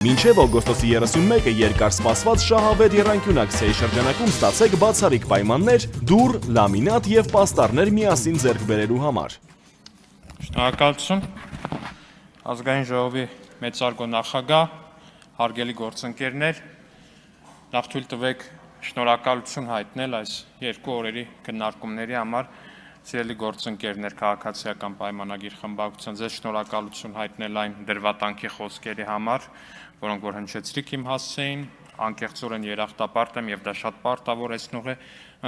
Մինչև օգոստոսի 31-ը երկար սպասված շահավետ եռանկյունակցիայի շրջանակում ստացեք բացառիկ պայմաններ դուռ, լամինատ և պաստառներ միասին ձեռք բերելու համար։ Շնորհակալություն Ազգային ժողովի մեծարգո նախագահ, հարգելի գործընկերներ, նախ թույլ տվեք շնորհակալություն հայտնել այս երկու օրերի քննարկումների համար, սիրելի գործընկերներ, քաղաքացիական պայմանագիր խմբակցության, ձեզ շնորհակալություն հայտնել այն դրվատանքի խոսքերի համար, որոնք որ հնչեցրիք իմ հասցեին, անկեղծորեն երախտապարտ եմ եւ դա շատ պարտավորեցնող է,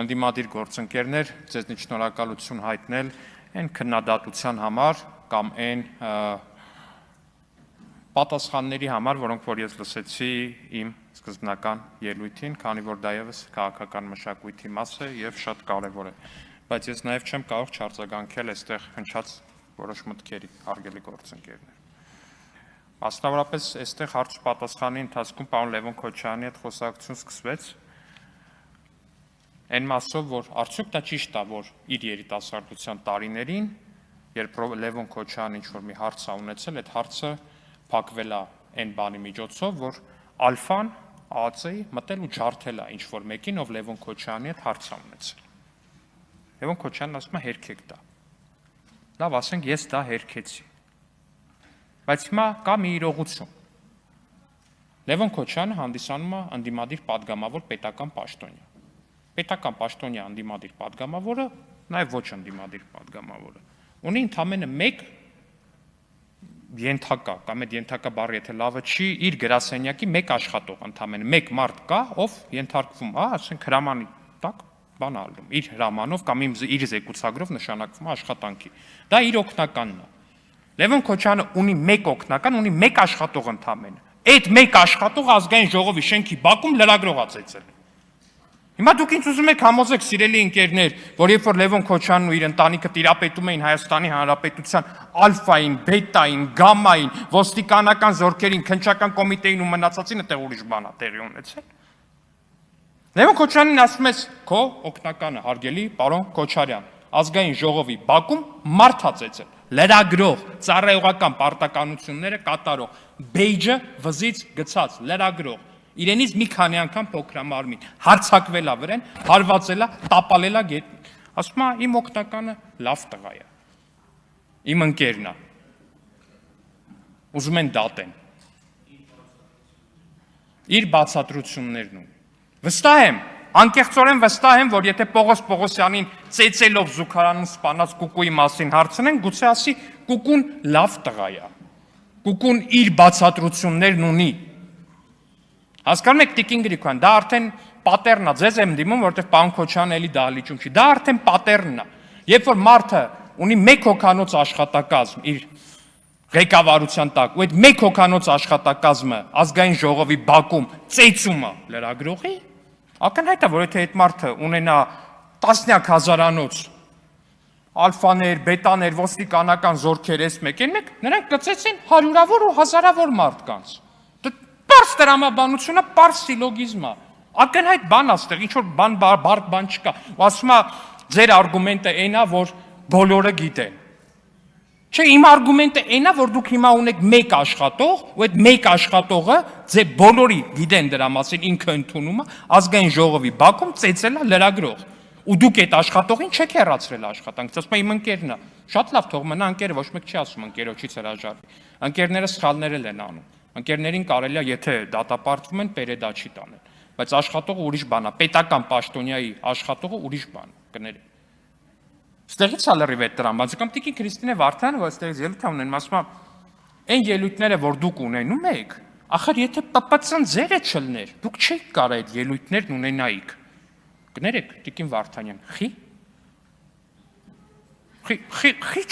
ընդդիմադիր գործընկերներ, ձեզնից շնորհակալություն հայտնել այն քննադատության համար կամ այն պատասխանների համար, որոնք որ ես լսեցի իմ սկզբնական ելույթին, քանի որ դա եւս քաղաքական մշակույթի մաս է եւ շատ կարեւոր է, բայց ես նաեւ չեմ կարող չարձագանքել այստեղ հնչած որոշ մտքերի, հարգելի գործընկերներ։ Մասնավորապես այստեղ հարց պատասխանի ընթացքում պարոն Լևոն Քոչարյանի հետ խոսակցություն սկսվեց այն մասով, որ արդյոք դա ճիշտ է, որ իր երիտասարդության տարիներին, երբ Լևոն Քոչարյանը ինչ-որ մի հարց է ունեցել, այդ հարցը փակվել է այն բանի միջոցով, որ ալֆան ԱԱՑ-ի մտել ու ջարդել է ինչ-որ մեկին, ով Լևոն Քոչարյանի հետ հարց է ունեցել։ Լևոն Քոչարյանն ասում է հերքեք դա։ Լավ, ասենք ես դա հերքեցի։ Բայց հիմա կա մի իրողություն։ Լևոն Քոչարյանը հանդիսանում է ընդդիմադիր падգամավոր պետական պաշտոնյա։ Պետական պաշտոնյա ընդդիմադիր падգամավորը, նաև ոչ ընդդիմադիր падգամավորը, ունի ընդամենը մեկ ենթակա, կամ այդ ենթակա բառը եթե լավը չի, իր գրասենյակի մեկ աշխատող ընդամենը, մեկ մարդ կա, ով ենթարկվում, ասենք հրամանի տակ բան ալում, իր հրամանով կամ իր զեկուցագրով նշանակվում աշխատանքի։ Դա իր օգնականն է։ Լևոն Քոչարյանը ունի մեկ օգնական, ունի մեկ աշխատող ընդամենը։ Այդ մեկ աշխատող ազգային ժողովի շենքի բակում լրագրող է ծեծել։ Հիմա դուք ինձ ուզում եք համոզեք, սիրելի ընկերներ, որ երբ որ Լևոն Քոչարյանն ու իր ընտանիքը տիրապետում էին Հայաստանի Հանրապետության ալֆային, բետային, գամմային, ոստիկանական զորքերին, քննչական կոմիտեին ու մնացածին, այդտեղ ուրիշ բան է տեղի ունեցել։ Լևոն Քոչարյանին ասում ես քո օգնականը, հարգելի պարոն Քոչարյան, ազգային ժողովի բակում մարդ է ծեծել, լրագրող, ծառայողական պարտականությունները կատարող, բեյջը վզից գցած, լրագրող, իրենից մի քանի անգամ փոքրամարմին, հարձակվել է վրան, հարվածել է, տապալել է գետնին։ Ասում է իմ օգնականը լավ տղա է։ Իմ ընկերն է։ Ուզում են դատեն։ Իր բացատրություններն ունի։ Վստահ եմ, անկեղծորեն վստահ եմ, որ եթե Պողոս Պողոսյանին ծեծելով զուգարանում սպանած Կուկուի մասին հարցնեն, գուցե ասի Կուկուն լավ տղա է։ Կուկուն իր բացատրություններն ունի։ Հասկանում եք Տիկին Գրիգորյան, դա արդեն պատեռն է, ձեզ եմ դիմում, որովհետև պարոն Քոչարյանն էլի դահլիճում չի։ Դա արդեն պատեռնն է։ Երբ որ մարդը ունի մեկ հոգանոց աշխատակազմ իր ղեկավարության տակ, ու այդ մեկ հոգանոց աշխատակազմը ազգային ժողովի բակում ծեծում է լրագրողի, ակնհայտ է, որ եթե այդ մարդը ունենա տասնյակ հազարանոց ալֆաներ, բետաներ, ոստիկանական զորքեր էս մեկ, նրանք կծեցին հարյուրավոր ու հազարավոր մարդկանց։ Պարզ տրամաբանությունը, պարզ սիլոգիզմ է։ Ակնհայտ բան աստեղ, ինչ որ բարդ բան չկա։ Ու ասում է, ձեր արգումենտը այն է, որ բոլորը գիտեն։ Չէ, իմ արգումենտը այն է, որ դուք հիմա ունեք մեկ աշխատող, ու այդ մեկ աշխատողը ձեր բոլորի գիտեն դրա մասին, ինքը ընդունում է, ազգային ժողովի բակում ծեծել է լրագրող։ Ու դուք այդ աշխատողին չեք հեռացրել աշխատանքից, ասում է իմ ընկերն է։ Շատ լավ, թող մնա ընկերը, ոչ մեկ չի ասում ընկերոջից հրաժարվի։ Ընկերները սխալներ են անում։ Ընկերներին կարելի է, եթե դատապարտվում են, պերեդա չի տանել, բայց աշխատողը ուրիշ բան է, պետական պաշտոնյայի աշխատողը ուրիշ բան է, կներեք։ Ստեղից է լրիվ այդ տրամբանցը, կամ Տիկին Քրիստինե Վարդանը, որ ստեղից ելույթ է ունենում, ասում է, այն ելույթները, որ դուք ունենում եք, ախր եթե ՊՊՑ-ն ձերը չլներ, դուք չեք կարող այդ ելույթներն ունենայիք։ Կներեք, Տիկին Վարդանյան, խի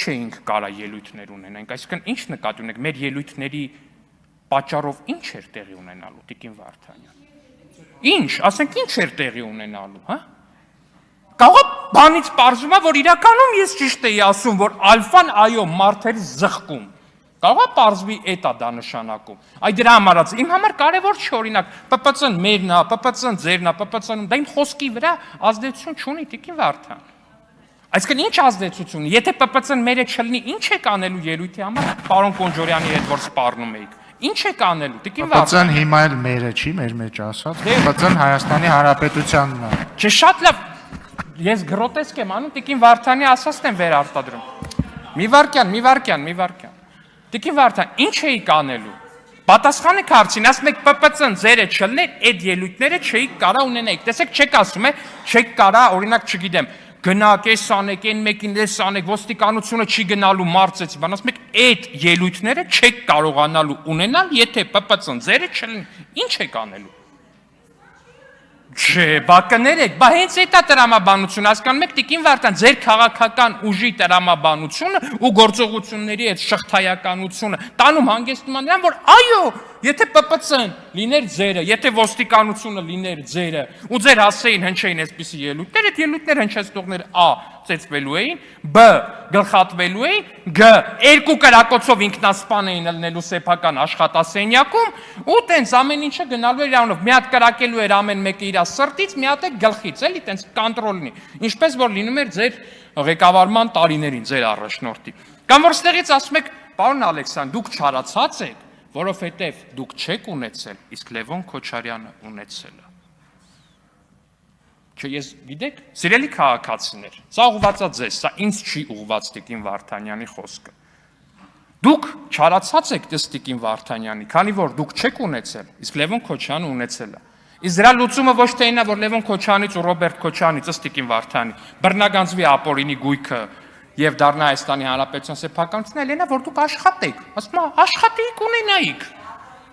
չէինք կարող ելույթներ ունենանք, այսինքն ինչ նկատի ունեք, մեր ելույթների պատճառով ինչ էր տեղի ունենալու, Տիկին Վարդանյան։ Ինչ, ասենք ինչ էր տեղի ունենալու, հա։ Կարող է բանից պարզվում է, որ իրականում ես ճիշտ էի ասում, որ ալֆան այո մարդերի զղկում։ Կարող է պարզվի էտա դա նշանակում։ Այ դրա համար իմ համար կարևոր չի օրինակ ՊՊՑ-ն մերն է, ՊՊՑ-ն ձերն է, ՊՊՑ-ն դա իմ խոսքի վրա ազդեցություն չունի, Տիկին Վարդան։ Այսինքն ինչ ազդեցություն, եթե ՊՊՑ-ն մերը չլինի, ինչ եք անելու ելույթի համար, պարոն Կոնջորյանի հետ որ սպառնում էիք։ Ինչ եք անելու, Տիկին ՊՊՑ-ն Վարդանյան։ հիմա էլ մերը չի, մեր մեջ ասած։ ՊՊՑ-ն Հայաստանի Հանրապետությանն է։ Չէ, շատ լավ։ Ես գրոտեսկ եմ անում, Տիկին Վարդանի ասածն եմ վերարտադրում։ Մի վարքյան։ Տիկին Վարդան, ինչ էիք անելու։ Պատասխանեք հարցին, ասում եք ՊՊՑ-ն ձերը չլներ, այդ ելույթները չէիք կարա ունենայիք։ Տեսեք, չեք ասում է, չեք կարա, օրինակ, չգիտեմ, գնաք, էս անեք, այն մեկին էս անեք, ոստիկանությունը չի գնալու մարծեցի, բան ասում եք, այդ ելույթները չեք կարողանալու ունենալ, եթե ՊՊՑ-ն ձերը չլին։ Ինչ եք անելու։ Չէ, բա կներեք, բա հենց այդ է տրամաբանությունը, հասկանում եք, Տիկին Վարդան, ձեր քաղաքական ուժի տրամաբանությունը ու գործողությունների այդ շղթայականությունը տանում հանգեցնում նրան, որ այո, եթե ՊՊՑ-ն լիներ ձերը, եթե ոստիկանությունը լիներ ձերը, ու ձեր հասեին հնչեին այսպիսի ելույթներ, այդ ելույթները հնչեցնողները ա. ծեծվելու էին, բ. գլխատվելու էին, գ. երկու կրակոցով ինքնասպան էին ելնելու սեփական աշխատասենյակում ու տենց ամեն ինչը գնալու էր իրանով, մի հատ կրակելու էր ամեն մեկը իր սրտից, մի հատ է գլխից, էլի տենց կոնտրոլնի, ինչպես որ լինում էր ձեր ղեկավարման տարիներին, ձեր առաջնորդի։ Կամ որ ստեղից ասում եք, պարոն Ալեքսան, դուք չարացած եք, որովհետև դուք չեք ունեցել, իսկ Լևոն Քոչարյանը ունեցել է։ Չէ, ես գիտեք, սիրելի քաղաքացիներ, սա ուղղված է ձեզ, սա ինձ չի ուղղված Տիկին Վարդանյանի խոսքը։ Դուք չարացած եք Տիկին Վարդանյանի, քանի որ դուք չեք ունեցել, իսկ Լևոն Քոչյանը ունեցել է։ Իսկ դրա լուծումը ոչ թե այնա, որ Լևոն Քոչյանից ու Ռոբերտ Քոչյանից Տիկին Վարդանի բռնագանձվի ապօրինի գույքը եւ դառնա Հայաստանի Հանրապետության սեփականությունը, այլ այնա, որ դուք աշխատեք, ասում եմ, աշխատեիք ունենայիք։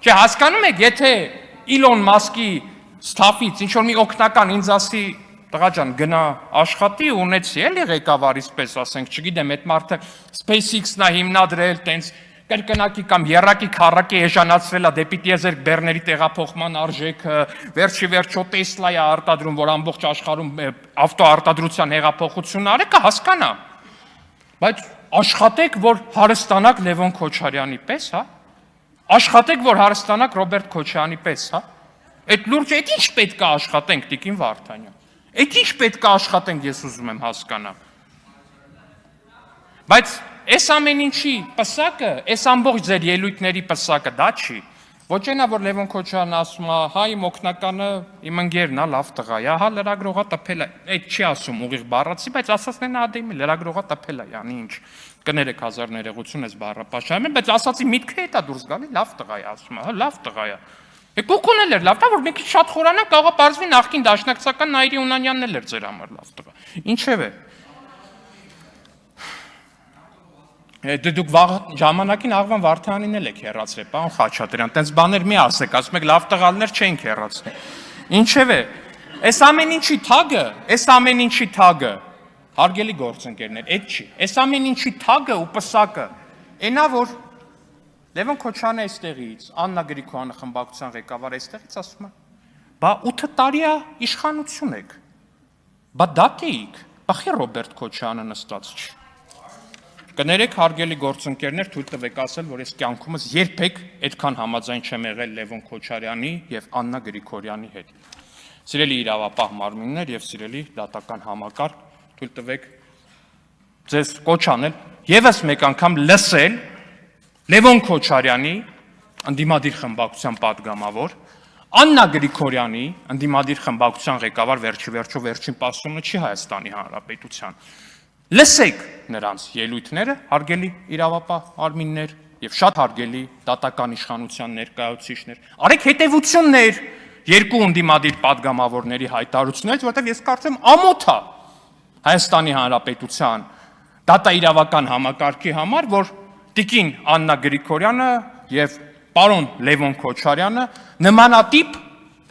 Չէ, հասկանում եք, եթե Իլոն Մասկի Ստաֆից ինչ որ մի օգնական ինձ ասի տղա ջան գնա աշխատի ունեցի էլի ղեկավարից պես ասենք չգիտեմ այդ մարդը SpaceX-ն է հիմնադրել տենց կրկնակի կամ երակի քառակի էժանացրել է դեպի տիեզերք բեռների տեղափոխման արժեքը վերջի վերջո Տեսլա-ը արտադրում որ ամբողջ աշխարհում ավտոարտադրության հեղափոխություն արեք կհասկանա բայց աշխատեք որ հարստանաք Լևոն Քոչարյանի պես հա աշխատեք որ հարստանաք Ռոբերտ Քոչյանի պես հա Այդ լուրջ այդ ինչ պետք է աշխատենք Տիկին Վարդանյան։ Այդ ինչ պետք է աշխատենք ես ուզում եմ հասկանալ։ Բայց այս ամեն ինչի պսակը, այս ամբողջ ձեր ելույթների պսակը դա չի։ Ոչ այնա որ Լևոն Քոչարյանն ասում է, հա իմ օգնականը իմ ընկերն է, լավ տղա է, հա լրագրողա տպել է։ Այդ չի ասում ուղիղ բառացի, բայց ասածն են ադեմի լրագրողա տպել է, յանի ինչ։ Կներեք հազար ներողություն ես բառապաշարում, բայց ասացի միտքը է դա դուրս գալի, լավ տղա է ասում է, հա լավ տղա է։ Կուկուն էլ էր լավ տղա, որ մի քիչ շատ խորանա, կարող է պարզվի նախկին դաշնակցական Նայիրի Ունանյանն էլ էր ձեր համար լավ տղա։ Ինչևէ։ Դուք վաղ ժամանակին Աղվան Վարդանյանին էլ եք հեռացրել, պարոն Խաչատրյան, տենց բաներ մի ասեք, ասում եք լավ տղաներ չենք հեռացնի։ Ինչևէ, այս ամեն ինչի թագը, հարգելի գործընկերներ, այդ չի։ Այս ամեն ինչի թագը ու պսակը, այնա որ Լևոն Քոչյանը այստեղից, Աննա Գրիգորյանը խմբակցության ղեկավարը այստեղից ասում է, բա 8 տարի է իշխանություն եք, բա դատ էիք, բախի Ռոբերտ Քոչյանը նստած չի։ Կներեք հարգելի գործընկերներ, թույլ տվեք ասել, որ ես կյանքումս երբեք այդքան համաձայն չեմ եղել Լևոն Քոչարյանի եւ Աննա Գրիգորյանի հետ։ Սիրելի իրավապահ մարմիններ եւ սիրելի դատական համակարգ, թույլ տվեք ձեզ կոչ անել եւս մեկ անգամ լսել Լևոն Քոչարյանի ընդդիմադիր խմբակցության падգամավոր, Աննա Գրիգորյանի ընդդիմադիր խմբակցության ղեկավար վերջին պաշտոնը չի Հայաստանի Հանրապետության։ Լսեք նրանց ելույթները, հարգելի իրավապահ մարմիններ եւ շատ հարգելի դատական իշխանության ներկայացուցիչներ։ Արեք հետեւություններ երկու ընդդիմադիր падգամավորների հայտարարություններից, որտեղ ես կարծեմ ամոթ է Հայաստանի Հանրապետության դատաիրավական համակարգի համար, որ Տիկին Աննա Գրիգորյանը եւ պարոն Լևոն Քոչարյանը նմանատիպ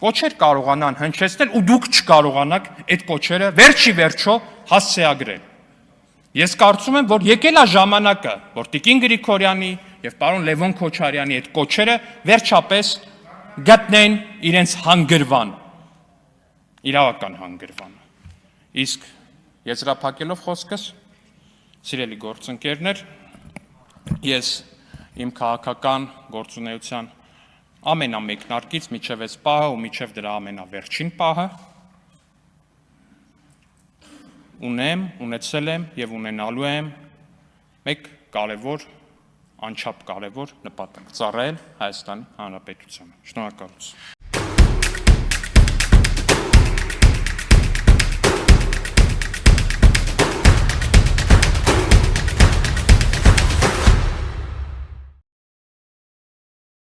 կոչեր կարողանան հնչեցնել ու դուք չկարողանաք այդ կոչերը վերջի վերջո հասցեագրել։ Ես կարծում եմ, որ եկել է ժամանակը, որ Տիկին Գրիգորյանի եւ պարոն Լևոն Քոչարյանի այդ կոչերը վերջապես գտնեն իրենց հանգրվան, իրավական հանգրվան։ Իսկ եզրափակելով խոսքս, սիրելի գործընկերներ, ես իմ քաղաքական գործունեության ամենամեկնարկից միջև այս պահը ու միջև դրա ամենավերջին պահը ունեցել եմ եւ ունենալու եմ մեկ կարևոր անչափ կարևոր նպատակ՝ ծառայել Հայաստանի Հանրապետությանը։ Շնորհակալություն։